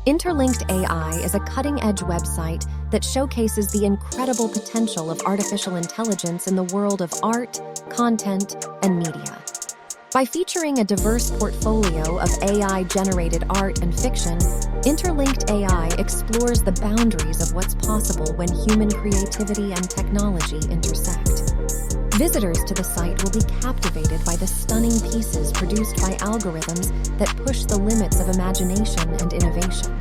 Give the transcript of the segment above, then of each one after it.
InterlinkedAI is a cutting-edge website that showcases the incredible potential of artificial intelligence in the world of art, content, and media. By featuring a diverse portfolio of AI-generated art and fiction, InterlinkedAI explores the boundaries of what's possible when human creativity and technology intersect. Visitors to the site will be captivated by the stunning pieces produced by algorithms that push the limits of imagination and innovation.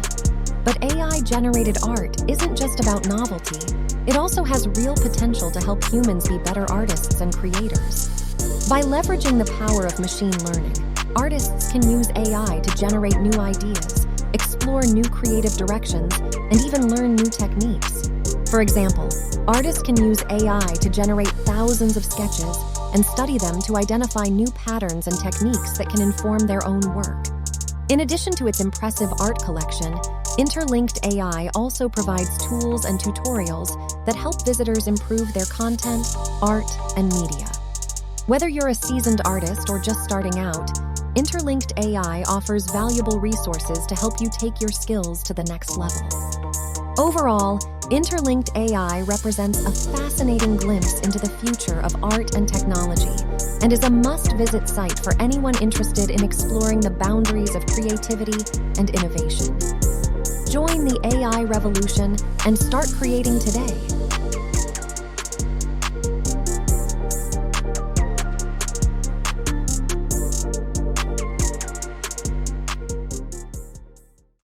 But AI-generated art isn't just about novelty. It also has real potential to help humans be better artists and creators. By leveraging the power of machine learning, artists can use AI to generate new ideas, explore new creative directions, and even learn new techniques. For example, artists can use AI to generate thousands of sketches and study them to identify new patterns and techniques that can inform their own work. In addition to its impressive art collection, InterlinkedAI also provides tools and tutorials that help visitors improve their content, art, and media. Whether you're a seasoned artist or just starting out, InterlinkedAI offers valuable resources to help you take your skills to the next level. Overall, InterlinkedAI represents a fascinating glimpse into the future of art and technology and is a must-visit site for anyone interested in exploring the boundaries of creativity and innovation. Join the AI revolution and start creating today.